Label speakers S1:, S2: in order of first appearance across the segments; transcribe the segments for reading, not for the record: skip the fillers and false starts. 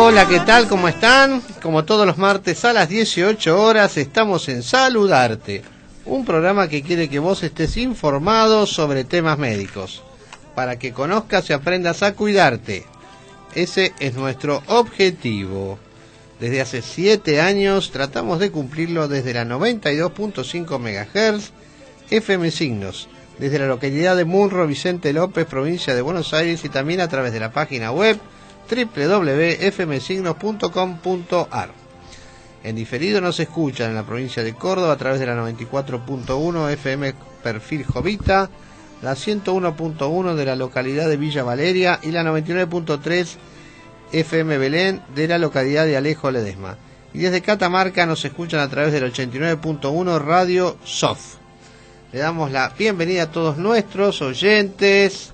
S1: Hola, ¿qué tal? ¿Cómo están? Como todos los martes a las 18 horas estamos en Saludarte, un programa que quiere que vos estés informado sobre temas médicos, para que conozcas y aprendas a cuidarte. Ese es nuestro objetivo. Desde hace 7 años tratamos de cumplirlo desde la 92.5 MHz FM Signos, desde la localidad de Munro, Vicente López, provincia de Buenos Aires, y también a través de la página web www.fmsignos.com.ar. En diferido nos escuchan en la provincia de Córdoba a través de la 94.1 FM Perfil Jovita, la 101.1 de la localidad de Villa Valeria y la 99.3 FM Belén de la localidad de Alejo Ledesma. Y desde Catamarca nos escuchan a través del 89.1 Radio SOF. Le damos la bienvenida a todos nuestros oyentes.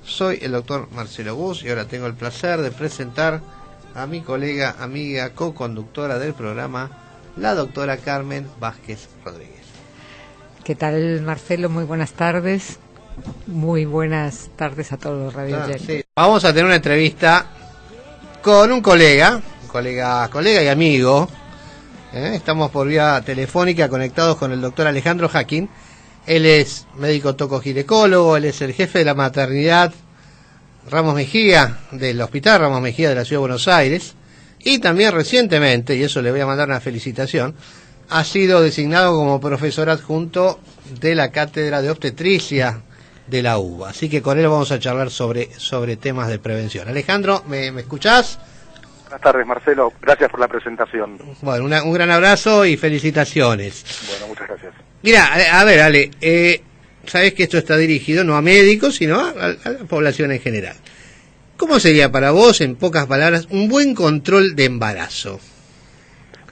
S1: Soy el doctor Marcelo Gus y ahora tengo el placer de presentar a mi colega, amiga, co-conductora del programa, la doctora Carmen Vázquez Rodríguez.
S2: ¿Qué tal, Marcelo? Muy buenas tardes. Muy buenas tardes a todos los radioyentes.
S1: Sí. Vamos a tener una entrevista con un colega y amigo. Estamos por vía telefónica conectados con el doctor Alejandro Hacking. Él es médico tocoginecólogo, él es el jefe de la maternidad Ramos Mejía, del Hospital Ramos Mejía de la Ciudad de Buenos Aires, y también recientemente, y eso le voy a mandar una felicitación, ha sido designado como profesor adjunto de la Cátedra de Obstetricia de la UBA. Así que con él vamos a charlar sobre temas de prevención. Alejandro, ¿me escuchás?
S3: Buenas tardes, Marcelo. Gracias por la presentación.
S1: Bueno, un gran abrazo y felicitaciones.
S3: Bueno, muchas gracias.
S1: Mira, a ver, Ale, sabés que esto está dirigido no a médicos, sino a la población en general. ¿Cómo sería para vos, en pocas palabras, un buen control de embarazo?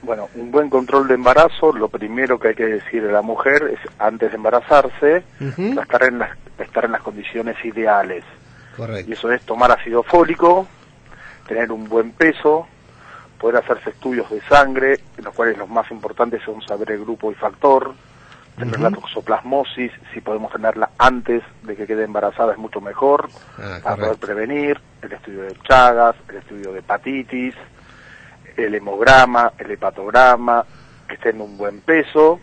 S3: Bueno, un buen control de embarazo, lo primero que hay que decirle a la mujer es, antes de embarazarse, estar en las condiciones ideales.
S1: Correcto.
S3: Y eso es tomar ácido fólico, tener un buen peso, poder hacerse estudios de sangre, en los cuales los más importantes son saber el grupo y factor, tener la toxoplasmosis, si podemos tenerla antes de que quede embarazada es mucho mejor, para poder prevenir, el estudio de Chagas, el estudio de hepatitis, el hemograma, el hepatograma, que esté en un buen peso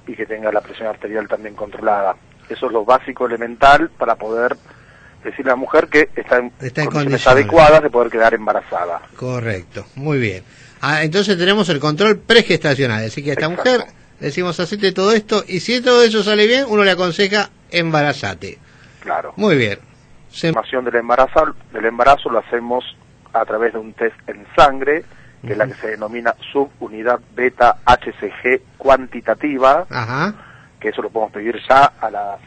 S3: y que tenga la presión arterial también controlada. Eso es lo básico, elemental, para poder decirle a la mujer que está en condiciones adecuadas de poder quedar embarazada.
S1: Correcto, muy bien. Entonces tenemos el control pregestacional, así que a esta mujer decimos hacete todo esto, y si todo eso sale bien, uno le aconseja embarazate. Claro. Muy bien.
S3: La información del embarazo lo hacemos a través de un test en sangre, que es la que se denomina subunidad beta HCG cuantitativa, que eso lo podemos pedir ya a las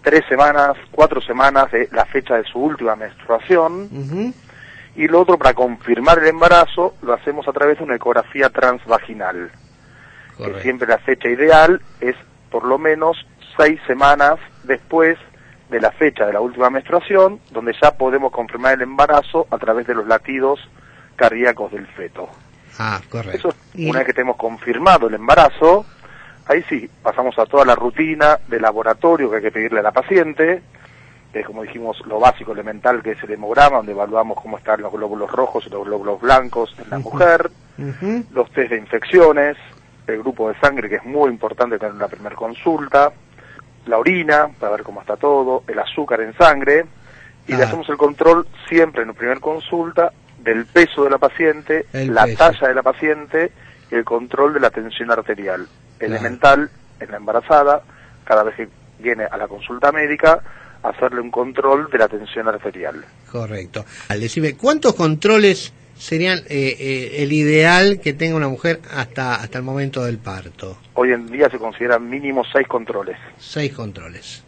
S3: 3 semanas, 4 semanas de la fecha de su última menstruación. Y lo otro, para confirmar el embarazo, lo hacemos a través de una ecografía transvaginal. Correcto. Que siempre la fecha ideal es por lo menos 6 semanas después de la fecha de la última menstruación, donde ya podemos confirmar el embarazo a través de los latidos cardíacos del feto.
S1: Correcto.
S3: Eso, una vez que tenemos confirmado el embarazo, ahí sí, pasamos a toda la rutina de laboratorio que hay que pedirle a la paciente, que es, como dijimos, lo básico, elemental, que es el hemograma, donde evaluamos cómo están los glóbulos rojos y los glóbulos blancos en la mujer, los test de infecciones, el grupo de sangre, que es muy importante tener en la primera consulta, la orina, para ver cómo está todo, el azúcar en sangre, y le hacemos el control siempre en la primera consulta del peso de la paciente, talla de la paciente y el control de la tensión arterial. Elemental en la embarazada, cada vez que viene a la consulta médica, hacerle un control de la tensión arterial.
S1: Correcto. Decime, ¿cuántos controles serían el ideal que tenga una mujer hasta el momento del parto?
S3: Hoy en día se consideran mínimo 6 controles.
S1: 6 controles.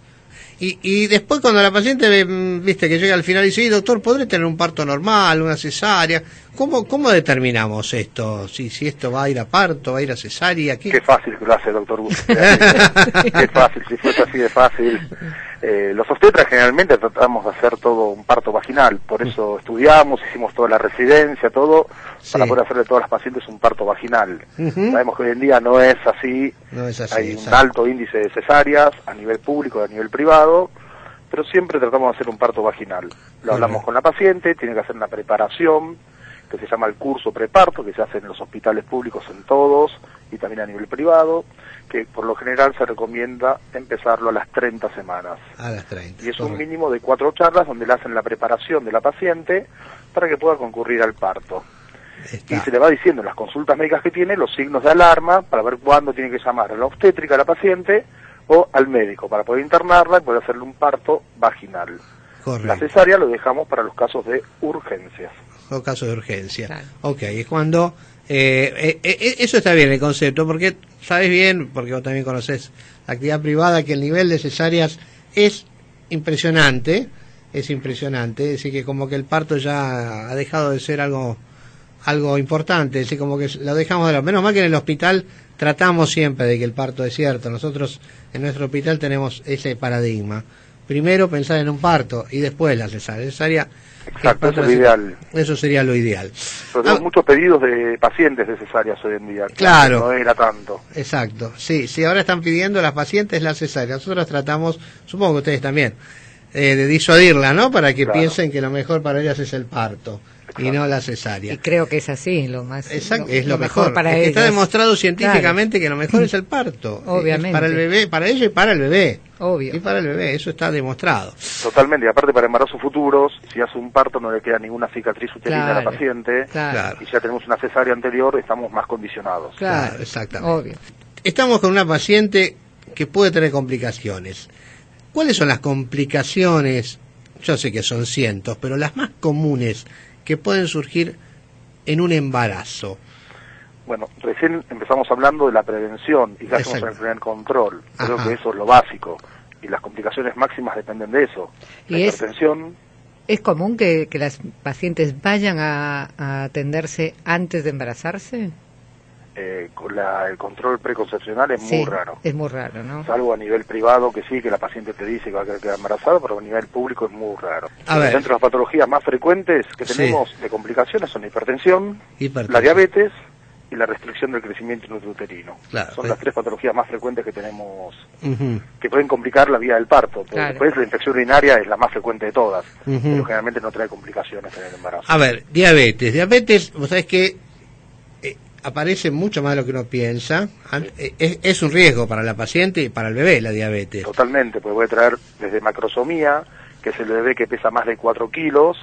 S1: Y después, cuando la paciente, viste, que llega al final y dice, doctor, ¿podré tener un parto normal, una cesárea? ¿Cómo determinamos esto? Si esto va a ir a parto, va a ir a cesárea. Qué
S3: fácil que lo hace, doctor Gus. Qué fácil, si fuese así de fácil. Los obstetras generalmente tratamos de hacer todo un parto vaginal, por eso estudiamos, hicimos toda la residencia, todo, para poder hacerle a todas las pacientes un parto vaginal. Sabemos que hoy en día no es así, hay un alto índice de cesáreas a nivel público y a nivel privado, pero siempre tratamos de hacer un parto vaginal. Lo hablamos con la paciente, tiene que hacer una preparación, que se llama el curso preparto, que se hace en los hospitales públicos en todos y también a nivel privado, que por lo general se recomienda empezarlo a las 30 semanas.
S1: A las 30.
S3: Y es un mínimo de 4 charlas donde le hacen la preparación de la paciente para que pueda concurrir al parto.
S1: Está.
S3: Y se le va diciendo en las consultas médicas que tiene los signos de alarma para ver cuándo tiene que llamar a la obstétrica a la paciente o al médico para poder internarla y poder hacerle un parto vaginal.
S1: Correcto.
S3: La cesárea lo dejamos para los casos de urgencias.
S1: O caso de urgencia.
S2: Claro.
S1: Ok, es cuando... eso está bien el concepto, porque sabes bien, porque vos también conocés la actividad privada, que el nivel de cesáreas es impresionante, es decir, que como que el parto ya ha dejado de ser algo importante, es decir, como que lo dejamos de lado. Menos mal que en el hospital tratamos siempre de que el parto es cierto. Nosotros en nuestro hospital tenemos ese paradigma. Primero pensar en un parto y después la cesárea.
S3: Exacto, eso es lo ideal.
S1: Eso sería lo ideal.
S3: Pero tenemos muchos pedidos de pacientes de cesáreas hoy en día.
S1: Claro.
S3: No era tanto.
S1: Exacto. Sí, ahora están pidiendo las pacientes la cesárea. Nosotros tratamos, supongo que ustedes también, de disuadirla, ¿no? Para que piensen que lo mejor para ellas es el parto. Y no la cesárea.
S2: Y creo que es así, lo más.
S1: Exacto, es lo mejor
S2: para
S1: es que
S2: ellas.
S1: está demostrado científicamente que lo mejor es el parto.
S2: Obviamente.
S1: Para el bebé, para ella y para el bebé.
S2: Obvio.
S1: Y para el bebé, eso está demostrado.
S3: Totalmente, y aparte para embarazos futuros, si hace un parto no le queda ninguna cicatriz uterina a la paciente,
S2: Claro.
S3: y ya tenemos una cesárea anterior, estamos más condicionados.
S2: Claro,
S1: exactamente.
S2: obvio.
S1: Estamos con una paciente que puede tener complicaciones. ¿Cuáles son las complicaciones? Yo sé que son cientos, pero las más comunes que pueden surgir en un embarazo.
S3: Bueno, recién empezamos hablando de la prevención y qué hacemos en el primer control. Creo que eso es lo básico. Y las complicaciones máximas dependen de eso. La hipertensión.
S2: ¿Es común que las pacientes vayan a atenderse antes de embarazarse?
S3: Con el control preconcepcional es muy raro.
S2: Es muy raro, ¿no?
S3: Salvo a nivel privado, que sí, que la paciente te dice que va a quedar embarazada, pero a nivel público es muy raro. Dentro de las patologías más frecuentes que tenemos de complicaciones son la hipertensión, la diabetes y la restricción del crecimiento intrauterino.
S1: Claro,
S3: son las 3 patologías más frecuentes que tenemos, que pueden complicar la vía del parto. Después la infección urinaria es la más frecuente de todas, pero generalmente no trae complicaciones en el embarazo.
S1: A ver, diabetes, vos sabés que aparece mucho más de lo que uno piensa. Es un riesgo para la paciente y para el bebé la diabetes.
S3: Totalmente, porque puede traer desde macrosomía, que es el bebé que pesa más de 4 kilos,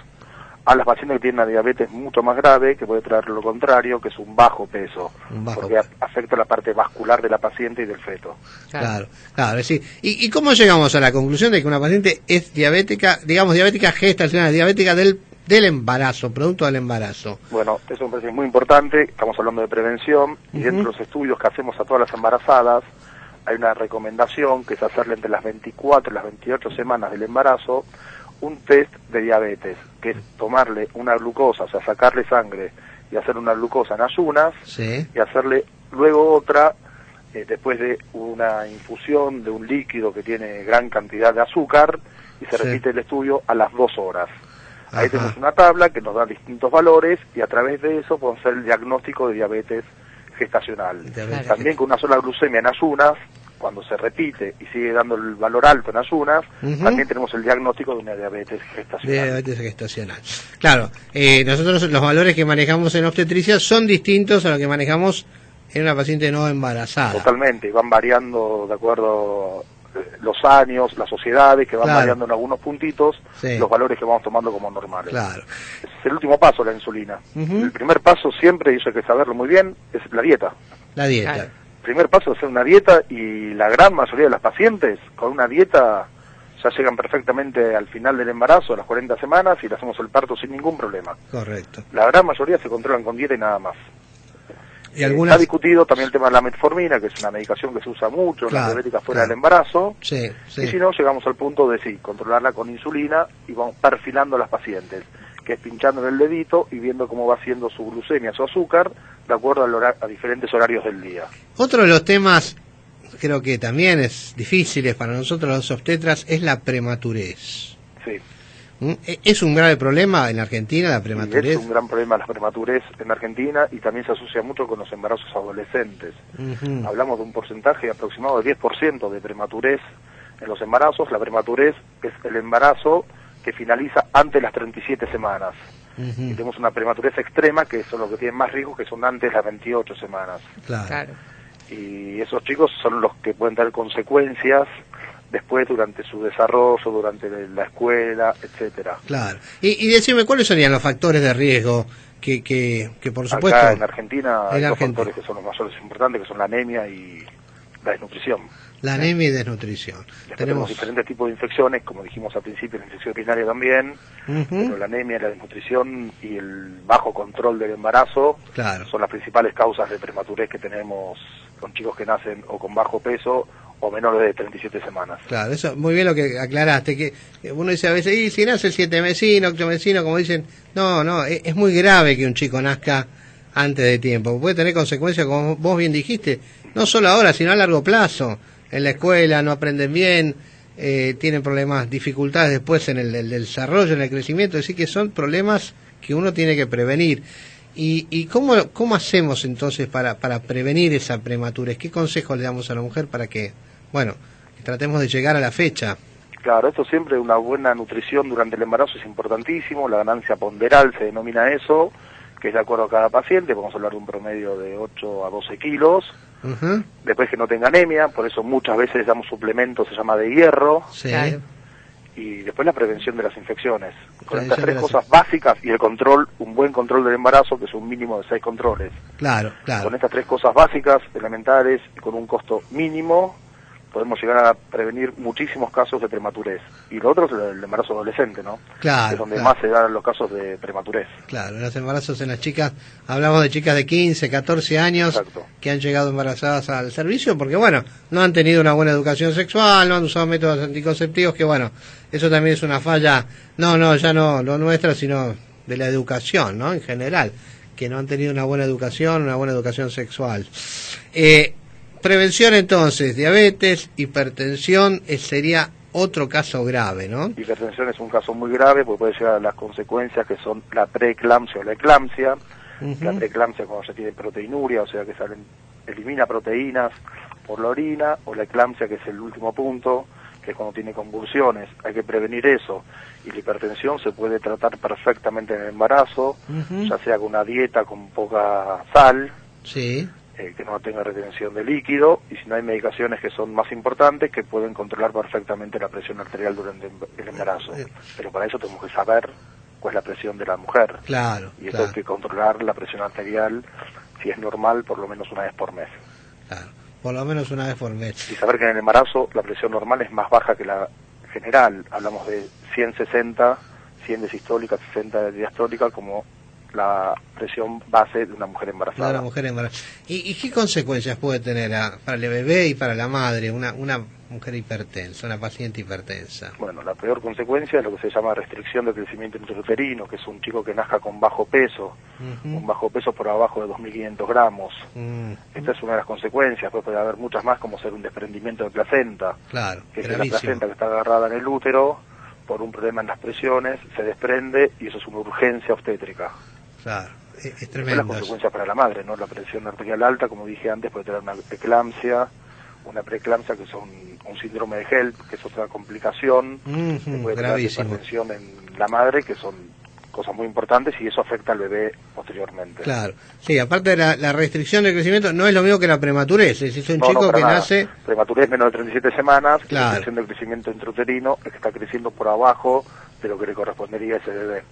S3: a las pacientes que tienen una diabetes mucho más grave, que puede traer lo contrario, que es un bajo peso, porque afecta la parte vascular de la paciente y del feto.
S1: Claro, es decir, ¿y cómo llegamos a la conclusión de que una paciente es diabética, digamos diabética gestacional, diabética del embarazo, producto del embarazo?
S3: Bueno, eso me parece muy importante. Estamos hablando de prevención y dentro de los estudios que hacemos a todas las embarazadas hay una recomendación que es hacerle entre las 24 y las 28 semanas del embarazo un test de diabetes, que es tomarle una glucosa, o sea, sacarle sangre y hacer una glucosa en ayunas y hacerle luego otra después de una infusión de un líquido que tiene gran cantidad de azúcar y se repite el estudio a las 2 horas. Ahí tenemos una tabla que nos da distintos valores y a través de eso podemos hacer el diagnóstico de diabetes gestacional. También con una sola glucemia en ayunas, cuando se repite y sigue dando el valor alto en ayunas, también tenemos el diagnóstico de una diabetes gestacional.
S1: Claro, nosotros los valores que manejamos en obstetricia son distintos a los que manejamos en una paciente no embarazada.
S3: Totalmente, y van variando de acuerdo los años, las sociedades, que van variando en algunos puntitos, los valores que vamos tomando como normales. Es el último paso, la insulina. El primer paso siempre, y eso hay que saberlo muy bien, es la dieta. El primer paso es hacer una dieta, y la gran mayoría de las pacientes con una dieta ya llegan perfectamente al final del embarazo, a las 40 semanas, y le hacemos el parto sin ningún problema.
S1: Correcto.
S3: La gran mayoría se controlan con dieta y nada más.
S1: ¿Y algunas...
S3: Está discutido también el tema de la metformina, que es una medicación que se usa mucho en las diabéticas fuera del embarazo. Y si no, llegamos al punto de controlarla con insulina y vamos perfilando a las pacientes, que es pinchando en el dedito y viendo cómo va haciendo su glucemia, su azúcar, de acuerdo a diferentes horarios del día.
S1: Otro de los temas, creo que también es difíciles para nosotros los obstetras, es la prematurez.
S3: Sí.
S1: ¿Es un grave problema en Argentina la prematurez?
S3: Sí, es un gran problema la prematurez en Argentina y también se asocia mucho con los embarazos adolescentes. Hablamos de un porcentaje aproximado de 10% de prematurez en los embarazos. La prematurez es el embarazo que finaliza antes de las 37 semanas. Y tenemos una prematurez extrema, que son los que tienen más riesgo, que son antes de las 28 semanas.
S2: Claro.
S3: Y esos chicos son los que pueden tener consecuencias después durante su desarrollo, durante la escuela, etcétera.
S1: Claro. Y decime, ¿cuáles serían los factores de riesgo que por supuesto...
S3: Acá en Argentina hay dos factores que son los mayores importantes, que son la anemia y la desnutrición.
S1: La anemia y desnutrición.
S3: Tenemos diferentes tipos de infecciones, como dijimos al principio, la infección urinaria también, pero la anemia, la desnutrición y el bajo control del embarazo son las principales causas de prematurez que tenemos con chicos que nacen o con bajo peso o menores de 37 semanas.
S1: Claro, eso muy bien lo que aclaraste, que uno dice a veces, y si nace 7 mesino, 8 mesino, como dicen, no, es muy grave que un chico nazca antes de tiempo, puede tener consecuencias, como vos bien dijiste, no solo ahora, sino a largo plazo. En la escuela no aprenden bien, tienen problemas, dificultades después en el desarrollo, en el crecimiento, es decir, que son problemas que uno tiene que prevenir. ¿Y cómo hacemos entonces para prevenir esa prematurez? ¿Qué consejos le damos a la mujer para que, que tratemos de llegar a la fecha?
S3: Claro, esto siempre, una buena nutrición durante el embarazo es importantísimo, la ganancia ponderal se denomina eso, que es de acuerdo a cada paciente, podemos hablar de un promedio de 8 a 12 kilos, después que no tenga anemia, por eso muchas veces damos suplementos, se llama de hierro, y después la prevención de las infecciones. Con estas tres cosas básicas y el control, un buen control del embarazo, que es un mínimo de 6 controles.
S1: Claro.
S3: Con estas tres cosas básicas, elementales, y con un costo mínimo, podemos llegar a prevenir muchísimos casos de prematurez. Y lo otro es el embarazo adolescente, ¿no?
S1: Claro.
S3: Es donde más se dan los casos de prematurez.
S1: Claro, en los embarazos en las chicas, hablamos de chicas de 15, 14 años que han llegado embarazadas al servicio porque, no han tenido una buena educación sexual, no han usado métodos anticonceptivos, que eso también es una falla, ya no nuestra, sino de la educación, ¿no? En general, que no han tenido una buena educación sexual. Prevención entonces, diabetes, hipertensión, sería otro caso grave, ¿no?
S3: Hipertensión es un caso muy grave porque puede llegar a las consecuencias que son la preeclampsia o la eclampsia. La preeclampsia cuando se tiene proteinuria, o sea que elimina proteínas por la orina, o la eclampsia que es el último punto, que es cuando tiene convulsiones. Hay que prevenir eso. Y la hipertensión se puede tratar perfectamente en el embarazo, ya sea con una dieta con poca sal. Que no tenga retención de líquido, y si no hay medicaciones que son más importantes, que pueden controlar perfectamente la presión arterial durante el embarazo. Pero para eso tenemos que saber cuál es la presión de la mujer. Y eso hay que controlar la presión arterial, si es normal, por lo menos una vez por mes.
S1: Por lo menos una vez por mes.
S3: Y saber que en el embarazo la presión normal es más baja que la general. Hablamos de 160, 100 de sistólica, 60 de diastólica, como la presión base de una mujer embarazada.
S1: ¿Y qué consecuencias puede tener para el bebé y para la madre una mujer hipertensa, una paciente hipertensa?
S3: Bueno, la peor consecuencia es lo que se llama restricción del crecimiento intrauterino, que es un chico que nazca con bajo peso, un bajo peso por abajo de 2.500 gramos. Esta es una de las consecuencias, pues puede haber muchas más, como ser un desprendimiento de placenta, que es la placenta que está agarrada en el útero, por un problema en las presiones, se desprende y eso es una urgencia obstétrica.
S1: Es tremendo.
S3: Las consecuencias para la madre, ¿no? La presión arterial alta, como dije antes, puede tener una eclampsia, una preeclampsia, que es un síndrome de HELP, que es otra complicación, que puede tener hipertensión en la madre, que son cosas muy importantes, y eso afecta al bebé posteriormente.
S1: Sí, aparte de la restricción del crecimiento, no es lo mismo que la prematurez, es un chico que nace...
S3: Prematurez menos de 37 semanas, la restricción del crecimiento intrauterino es que está creciendo por abajo de lo que le correspondería a ese bebé.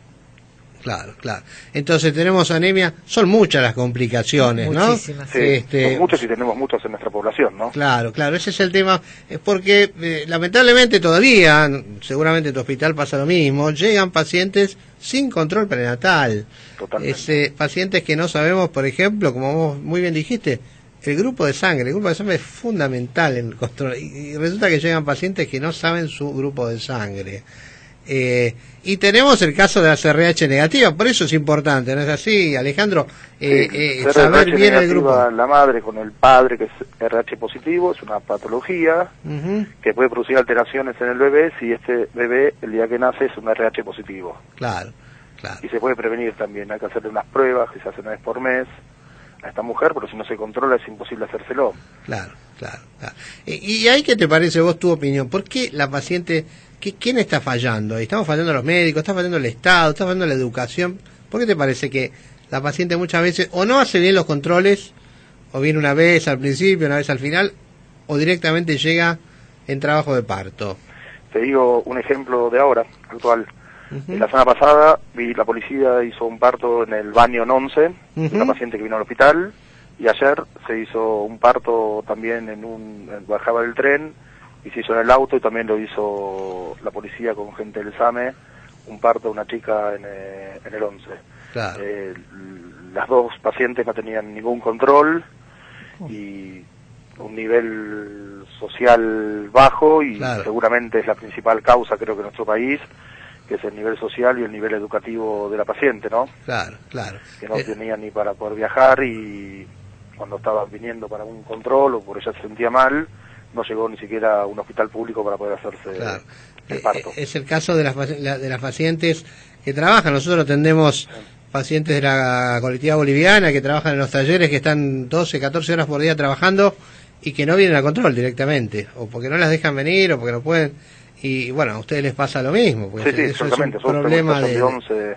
S3: Entonces tenemos anemia, son muchas las complicaciones, ¿no?
S2: Muchísimas.
S3: Son muchas y tenemos muchos en nuestra población, ¿no?
S1: Claro, ese es el tema, porque lamentablemente todavía, seguramente en tu hospital pasa lo mismo, llegan pacientes sin control prenatal.
S3: Totalmente.
S1: Pacientes que no sabemos, por ejemplo, como vos muy bien dijiste, el grupo de sangre es fundamental en el control, y resulta que llegan pacientes que no saben su grupo de sangre. Y tenemos el caso de la CRH negativa, por eso es importante, ¿no es así, Alejandro? Saber bien el grupo.
S3: La madre con el padre que es RH positivo, es una patología que puede producir alteraciones en el bebé si este bebé, el día que nace, es un RH positivo. Y se puede prevenir también, hay que hacerle unas pruebas que se hacen una vez por mes a esta mujer, pero si no se controla es imposible hacérselo.
S1: ¿Y ahí qué te parece vos, tu opinión? ¿Por qué la paciente ¿quién está fallando? ¿Estamos fallando los médicos? ¿Está fallando el Estado? ¿Está fallando la educación? ¿Por qué te parece que la paciente muchas veces o no hace bien los controles, o viene una vez al principio, una vez al final, o directamente llega en trabajo de parto?
S3: Te digo un ejemplo de ahora, actual.
S1: Uh-huh.
S3: La semana pasada la policía hizo un parto en el baño en 11, de una paciente que vino al hospital, y ayer se hizo un parto también bajaba del tren, y se hizo en el auto, y también lo hizo la policía con gente del SAME, un parto de una chica en el 11.
S1: Claro.
S3: Las dos pacientes no tenían ningún control, y un nivel social bajo, y
S1: claro,
S3: seguramente es la principal causa, creo que en nuestro país, que es el nivel social y el nivel educativo de la paciente, ¿no?
S1: Claro, claro.
S3: Que no tenía ni para poder viajar, y cuando estaba viniendo para un control o por ella se sentía mal, no llegó ni siquiera a un hospital público para poder hacerse
S1: claro.
S3: el parto.
S1: Es el caso de las pacientes que trabajan. Nosotros atendemos pacientes de la colectiva boliviana que trabajan en los talleres, que están 12, 14 horas por día trabajando y que no vienen a control directamente, o porque no las dejan venir, o porque no pueden. Y bueno, a ustedes les pasa lo mismo, porque
S3: sí,
S1: eso
S3: exactamente.
S1: es un problema
S3: de 11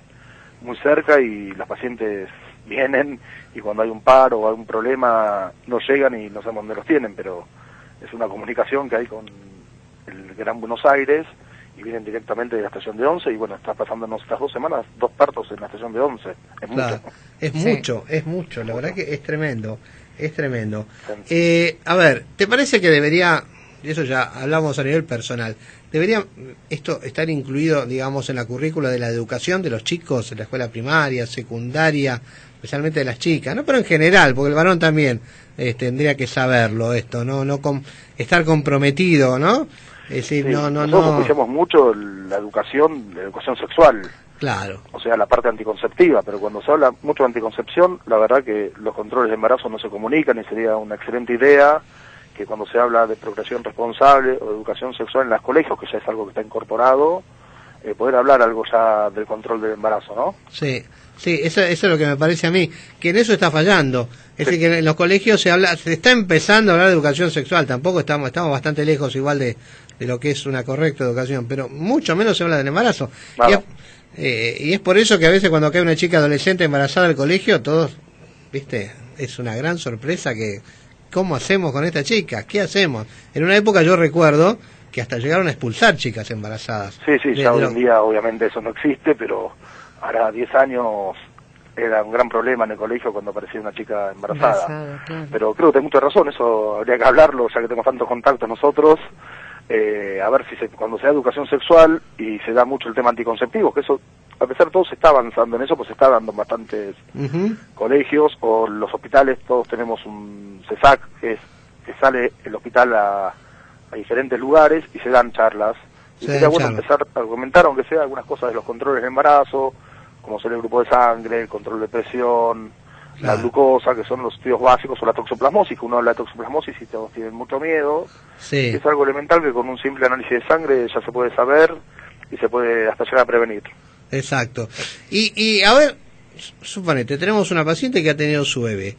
S3: muy cerca, y las pacientes vienen, y cuando hay un paro o hay un problema no llegan y no sabemos dónde los tienen, pero es una comunicación que hay con el Gran Buenos Aires, y vienen directamente de la estación de 11, y bueno, está pasándonos estas 2 semanas 2 partos en la estación de 11. Es
S1: claro,
S3: mucho.
S1: Es mucho, la verdad que es tremendo, es tremendo. A ver, ¿te parece que debería, y eso ya hablamos a nivel personal, debería esto estar incluido, digamos, en la currícula de la educación de los chicos, en la escuela primaria, secundaria, especialmente de las chicas, no, pero en general, porque el varón también tendría que saberlo esto, no estar comprometido, ¿no? Es decir,
S3: sí,
S1: no
S3: nosotros apreciamos mucho la educación sexual.
S1: Claro.
S3: O sea, la parte anticonceptiva, pero cuando se habla mucho de anticoncepción, la verdad que los controles de embarazo no se comunican, y sería una excelente idea que cuando se habla de procreación responsable o de educación sexual en los colegios, que ya es algo que está incorporado, poder hablar algo ya del control del embarazo, ¿no?
S1: Sí, eso es lo que me parece a mí, que en eso está fallando. Es decir, que en los colegios se está empezando a hablar de educación sexual, tampoco estamos bastante lejos igual de lo que es una correcta educación, pero mucho menos se habla del embarazo.
S3: Claro.
S1: Y es por eso que a veces cuando cae una chica adolescente embarazada al colegio, todos, viste, es una gran sorpresa que, ¿cómo hacemos con esta chica? ¿Qué hacemos? En una época yo recuerdo que hasta llegaron a expulsar chicas embarazadas.
S3: Sí, ya hoy en día obviamente eso no existe, pero ahora 10 años era un gran problema en el colegio cuando aparecía una chica embarazada.
S2: Claro.
S3: Pero creo que hay mucha razón, eso habría que hablarlo, ya que tenemos tanto contacto nosotros, a ver si cuando se da educación sexual y se da mucho el tema anticonceptivo, que eso, a pesar de todo, se está avanzando en eso, pues se está dando en bastantes colegios, o los hospitales, todos tenemos un CESAC, que sale el hospital a diferentes lugares y se dan charlas. Y sería bueno empezar a comentar, aunque sea algunas cosas de los controles de embarazo, como ser el grupo de sangre, el control de presión, la glucosa, que son los estudios básicos, o la toxoplasmosis, que uno habla de toxoplasmosis y todos tienen mucho miedo.
S1: Sí.
S3: Es algo elemental que con un simple análisis de sangre ya se puede saber y se puede hasta llegar a prevenir.
S1: Exacto. Y a ver, suponete, tenemos una paciente que ha tenido su bebé.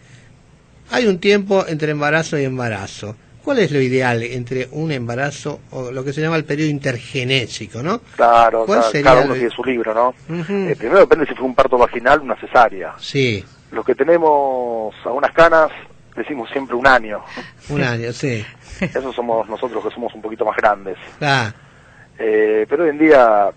S1: Hay un tiempo entre embarazo y embarazo. ¿Cuál es lo ideal entre un embarazo o lo que se llama el periodo intergenésico, no?
S3: Claro, cada uno
S1: el...
S3: tiene su libro, ¿no? Primero depende si fue un parto vaginal o una cesárea.
S1: Sí.
S3: Los que tenemos a unas canas decimos siempre 1 año.
S1: 1 año, sí.
S3: Esos somos nosotros, que somos un poquito más grandes.
S1: Ah.
S3: Pero hoy en día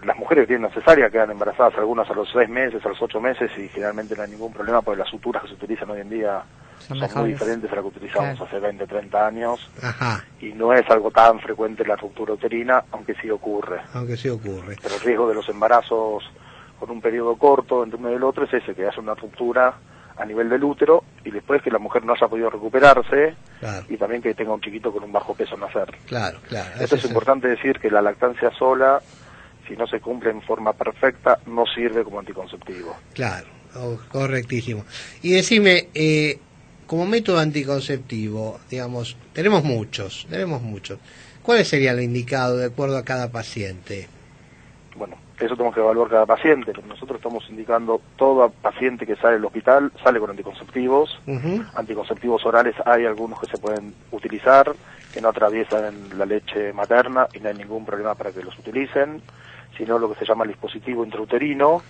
S3: las mujeres que tienen una cesárea quedan embarazadas, algunas a los 6 meses, a los 8 meses, y generalmente no hay ningún problema porque las suturas que se utilizan hoy en día son muy diferentes a las que utilizamos hace 20, 30 años.
S1: Ajá.
S3: Y no es algo tan frecuente la ruptura uterina, aunque sí ocurre. Pero el riesgo de los embarazos con un periodo corto entre uno y el otro es ese, que haya una ruptura a nivel del útero y después que la mujer no haya podido recuperarse, y también que tenga un chiquito con un bajo peso nacer.
S1: Claro.
S3: Esto es importante decir, que la lactancia sola, si no se cumple en forma perfecta, no sirve como anticonceptivo.
S1: Claro, correctísimo. Y decime, como método anticonceptivo, digamos, tenemos muchos. ¿Cuál sería el indicado de acuerdo a cada paciente?
S3: Bueno, eso tenemos que evaluar cada paciente, pero nosotros estamos indicando todo paciente que sale del hospital, sale con anticonceptivos. Anticonceptivos orales hay algunos que se pueden utilizar, que no atraviesan la leche materna y no hay ningún problema para que los utilicen, sino lo que se llama el dispositivo intrauterino,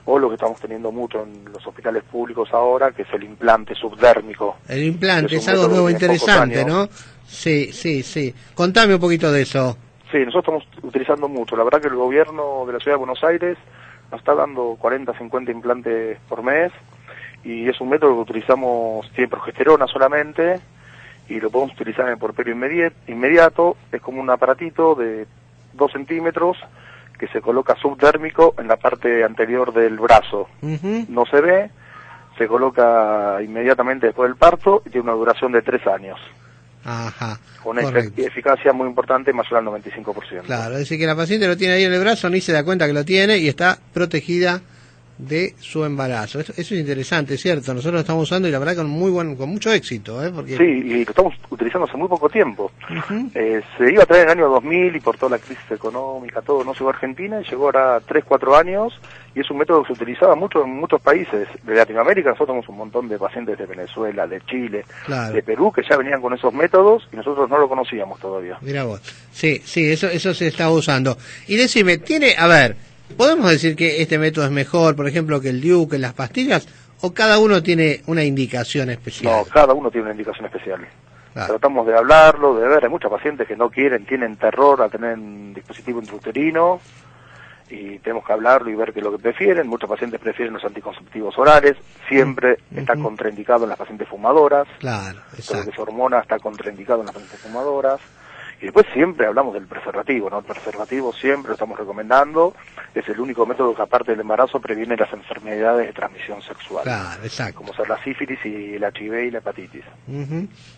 S3: o lo que estamos teniendo mucho en los hospitales públicos ahora, que es el implante subdérmico.
S1: El implante es algo nuevo, interesante, ¿no? Sí. Contame un poquito de eso.
S3: Sí, nosotros estamos utilizando mucho. La verdad que el gobierno de la Ciudad de Buenos Aires nos está dando 40, 50 implantes por mes, y es un método que utilizamos, tiene progesterona solamente, y lo podemos utilizar en el porperio inmediato. Es como un aparatito de 2 centímetros que se coloca subdérmico en la parte anterior del brazo. No se ve, se coloca inmediatamente después del parto y tiene una duración de 3 años.
S1: Ajá,
S3: con una eficacia muy importante, mayor al 95%.
S1: Claro, es decir que la paciente lo tiene ahí en el brazo, ni se da cuenta que lo tiene y está protegida de su embarazo. Eso es interesante, ¿cierto? Nosotros lo estamos usando y la verdad con mucho éxito, porque...
S3: Sí, y lo estamos utilizando hace muy poco tiempo. Se iba a traer en el año 2000 y por toda la crisis económica, todo, no llegó a Argentina, y llegó ahora 3, 4 años, y es un método que se utilizaba mucho en muchos países de Latinoamérica. Nosotros tenemos un montón de pacientes de Venezuela, de Chile, de Perú, que ya venían con esos métodos y nosotros no lo conocíamos todavía.
S1: Mirá vos. Sí, eso se está usando. Y decime, ¿podemos decir que este método es mejor, por ejemplo, que el DIU, que las pastillas, o cada uno tiene una indicación especial?
S3: No, cada uno tiene una indicación especial. Tratamos de hablarlo, de ver, hay muchos pacientes que no quieren, tienen terror a tener un dispositivo intrauterino, y tenemos que hablarlo y ver qué es lo que prefieren. Muchos pacientes prefieren los anticonceptivos orales, siempre está contraindicado en las pacientes fumadoras.
S1: Claro, exacto.
S3: Lo que es hormona está contraindicado en las pacientes fumadoras. Y después siempre hablamos del preservativo, ¿no? El preservativo siempre lo estamos recomendando, es el único método que aparte del embarazo previene las enfermedades de transmisión sexual.
S1: Claro, exacto.
S3: Como ser la sífilis y el HIV y la hepatitis.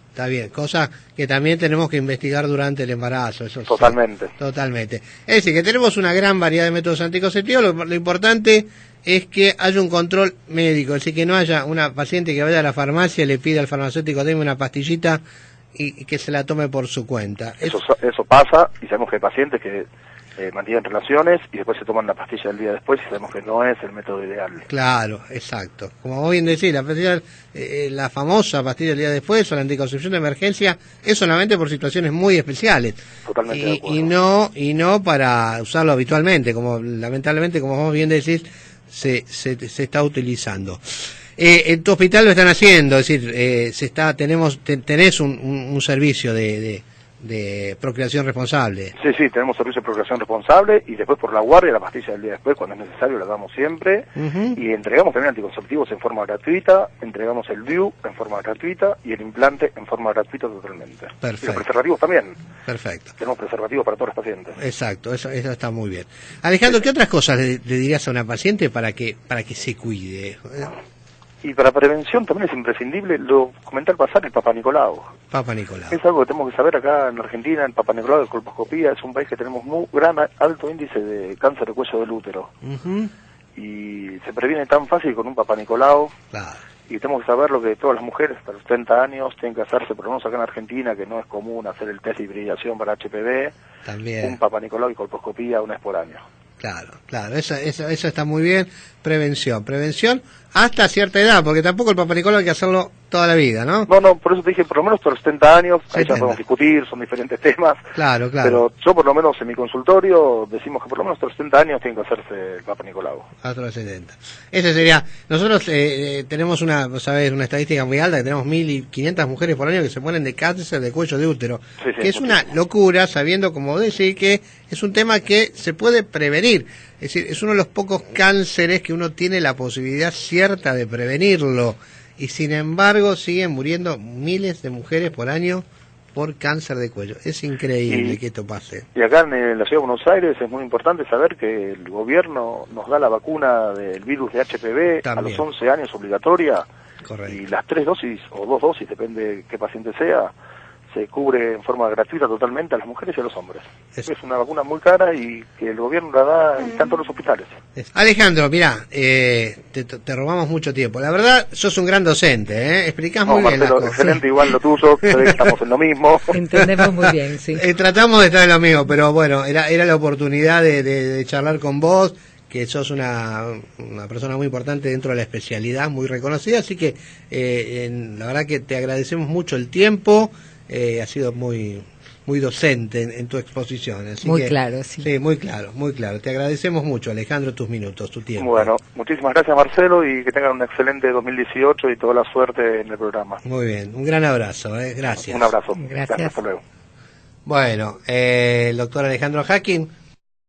S1: Está bien, cosa que también tenemos que investigar durante el embarazo. Eso
S3: totalmente.
S1: Sí, totalmente. Es decir, que tenemos una gran variedad de métodos anticonceptivos, lo importante es que haya un control médico, es decir, que no haya una paciente que vaya a la farmacia y le pida al farmacéutico, deme una pastillita, y que se la tome por su cuenta.
S3: Eso pasa, y sabemos que hay pacientes que mantienen relaciones y después se toman la pastilla el día después, y sabemos que no es el método ideal.
S1: Claro, exacto. Como vos bien decís, la pastilla, la famosa pastilla del día después, o la anticoncepción de emergencia, es solamente por situaciones muy especiales.
S3: Totalmente de acuerdo.
S1: Y no para usarlo habitualmente, como lamentablemente, como vos bien decís, se está utilizando. En tu hospital lo están haciendo, es decir, tenés un servicio de procreación responsable.
S3: Sí, tenemos servicio de procreación responsable, y después por la guardia la pastilla del día después, cuando es necesario, la damos siempre. Y entregamos también anticonceptivos en forma gratuita, entregamos el DIU en forma gratuita y el implante en forma gratuita totalmente.
S1: Perfecto.
S3: Y los preservativos también.
S1: Perfecto.
S3: Tenemos preservativos para todos los pacientes.
S1: Exacto, eso está muy bien. Alejandro, ¿qué otras cosas le dirías a una paciente para que se cuide?
S3: Y para prevención también es imprescindible, lo comenté al pasar, el Papa Nicolau.
S1: Papa Nicolau.
S3: Es algo que tenemos que saber acá en Argentina. El Papa Nicolau de colposcopía es un país que tenemos muy alto índice de cáncer de cuello del útero. Y se previene tan fácil con un Papa Nicolau.
S1: Claro.
S3: Y tenemos que saber lo que todas las mujeres hasta los 30 años tienen que hacerse, por lo menos acá en Argentina, que no es común hacer el test de hibridación para HPV.
S1: También.
S3: Un Papa Nicolau y colposcopía una vez por año.
S1: Claro, eso está muy bien. Prevención hasta cierta edad, porque tampoco el Papa Nicolau hay que hacerlo toda la vida, ¿no?
S3: No, por eso te dije, por lo menos hasta los 70 años, ahí ya podemos discutir, son diferentes temas.
S1: Claro.
S3: Pero yo por lo menos en mi consultorio decimos que por lo menos hasta los 70 años tienen que hacerse el Papa Nicolau. Hasta
S1: los 70. Ese sería, nosotros tenemos una estadística muy alta, que tenemos 1.500 mujeres por año que se ponen de cáncer de cuello de útero, que es una locura, sabiendo, como decir, que es un tema que se puede prevenir. Es decir, es uno de los pocos cánceres que uno tiene la posibilidad cierta de prevenirlo, y sin embargo siguen muriendo miles de mujeres por año por cáncer de cuello. Es increíble que esto pase.
S3: Y acá en la Ciudad de Buenos Aires es muy importante saber que el gobierno nos da la vacuna del virus de HPV también, a los 11 años obligatoria.
S1: Correcto.
S3: Y las 3 dosis o 2 dosis, depende de qué paciente sea, se cubre en forma gratuita totalmente a las mujeres y a los hombres. Es una vacuna muy cara y que el gobierno la da en tanto los hospitales.
S1: Alejandro, mirá, te robamos mucho tiempo. La verdad, sos un gran docente, ¿eh? Explicás muy bien
S3: Marcelo,
S1: las cosas.
S3: excelente, igual lo tuyo, estamos en lo mismo.
S2: Entendemos muy bien, sí.
S1: Tratamos de estar en lo mismo, pero bueno, era la oportunidad de charlar con vos, que sos una persona muy importante dentro de la especialidad, muy reconocida, así que la verdad que te agradecemos mucho el tiempo. Ha sido muy docente en tu exposición. Así
S2: muy
S1: que,
S2: claro, sí.
S1: Sí, muy claro. Te agradecemos mucho, Alejandro, tus minutos, tu tiempo.
S3: Bueno, muchísimas gracias, Marcelo, y que tengan un excelente 2018 y toda la suerte en el programa.
S1: Muy bien, un gran abrazo, gracias.
S3: Un abrazo.
S2: Gracias.
S3: Hasta luego.
S1: Bueno, el doctor Alejandro Hacking